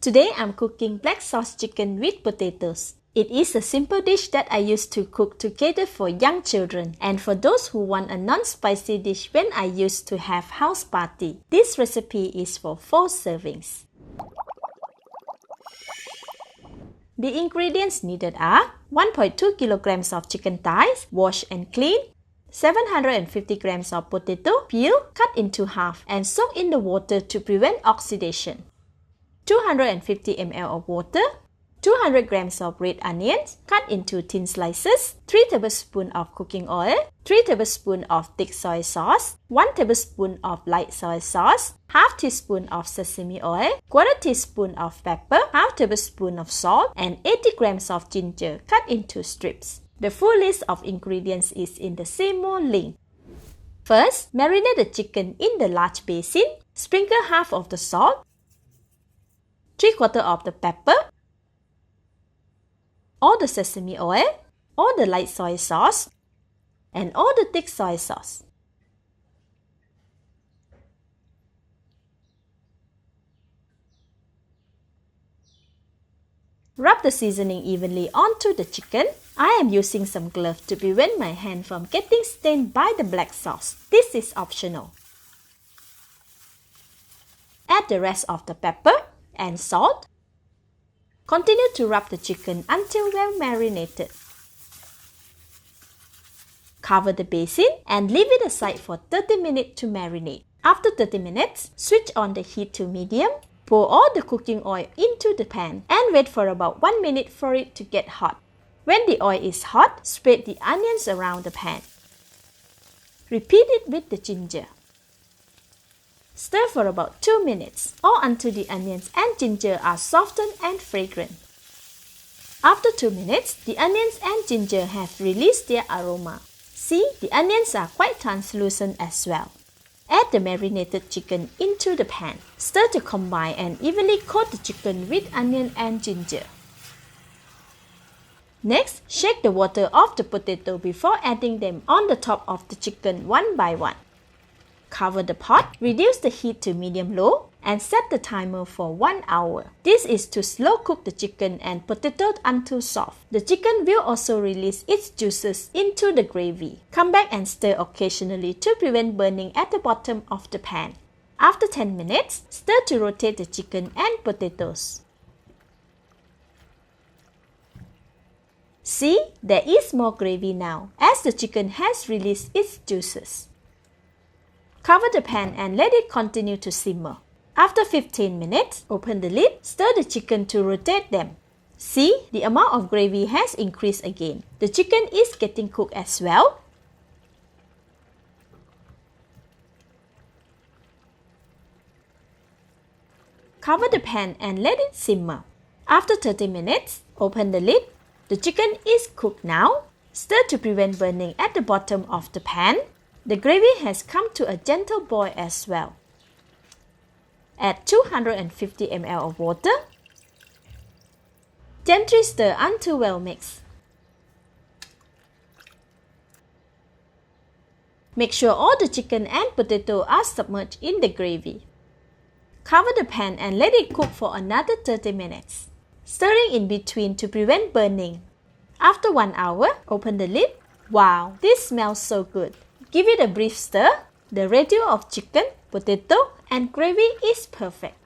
Today I'm cooking black sauce chicken with potatoes. It is a simple dish that I used to cook to cater for young children and for those who want a non-spicy dish when I used to have house party. This recipe is for 4 servings. The ingredients needed are 1.2 kilograms of chicken thighs, washed and cleaned, 750 grams of potato, peel, cut into half and soak in the water to prevent oxidation, 250 ml of water, 200 grams of red onions cut into thin slices, 3 tablespoons of cooking oil, 3 tablespoons of thick soy sauce, 1 tablespoon of light soy sauce, half teaspoon of sesame oil, quarter teaspoon of pepper, half tablespoon of salt, and 80 grams of ginger cut into strips. The full list of ingredients is in the Seymour link. First, marinate the chicken in the large basin. Sprinkle half of the salt, 3/4 of the pepper, all the sesame oil, all the light soy sauce, and all the thick soy sauce. Rub the seasoning evenly onto the chicken. I am using some gloves to prevent my hand from getting stained by the black sauce. This is optional. Add the rest of the pepper and salt. Continue to rub the chicken until well marinated. Cover the basin and leave it aside for 30 minutes to marinate. After 30 minutes, switch on the heat to medium. Pour all the cooking oil into the pan and wait for about 1 minute for it to get hot. When the oil is hot, spread the onions around the pan. Repeat it with the ginger. Stir for about 2 minutes or until the onions and ginger are softened and fragrant. After 2 minutes, the onions and ginger have released their aroma. See, the onions are quite translucent as well. Add the marinated chicken into the pan. Stir to combine and evenly coat the chicken with onion and ginger. Next, shake the water off the potato before adding them on the top of the chicken one by one. Cover the pot, reduce the heat to medium-low, and set the timer for 1 hour. This is to slow cook the chicken and potato until soft. The chicken will also release its juices into the gravy. Come back and stir occasionally to prevent burning at the bottom of the pan. After 10 minutes, stir to rotate the chicken and potatoes. See, there is more gravy now as the chicken has released its juices. Cover the pan and let it continue to simmer. After 15 minutes, open the lid, stir the chicken to rotate them. See, the amount of gravy has increased again. The chicken is getting cooked as well. Cover the pan and let it simmer. After 30 minutes, open the lid. The chicken is cooked now. Stir to prevent burning at the bottom of the pan. The gravy has come to a gentle boil as well. Add 250 ml of water. Gently stir until well mixed. Make sure all the chicken and potato are submerged in the gravy. Cover the pan and let it cook for another 30 minutes, stirring in between to prevent burning. After 1 hour, open the lid. Wow, this smells so good. Give it a brief stir. The ratio of chicken, potato, and gravy is perfect.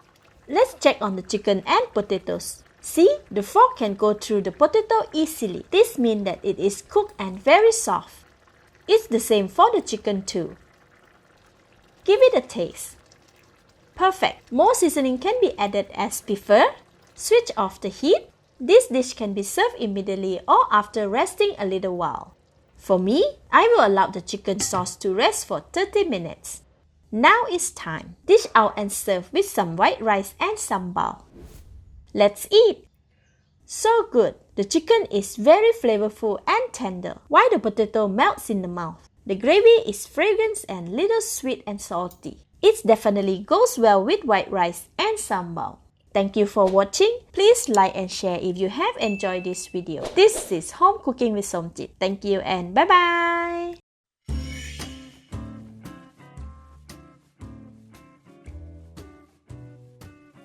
Let's check on the chicken and potatoes. See, the fork can go through the potato easily. This means that it is cooked and very soft. It's the same for the chicken too. Give it a taste. Perfect. More seasoning can be added as preferred. Switch off the heat. This dish can be served immediately or after resting a little while. For me, I will allow the chicken sauce to rest for 30 minutes. Now it's time. Dish out and serve with some white rice and sambal. Let's eat! So good! The chicken is very flavorful and tender, while the potato melts in the mouth. The gravy is fragrant and little sweet and salty. It definitely goes well with white rice and sambal. Thank you for watching. Please like and share if you have enjoyed this video. This is Home Cooking with Somjit. Thank you and bye-bye!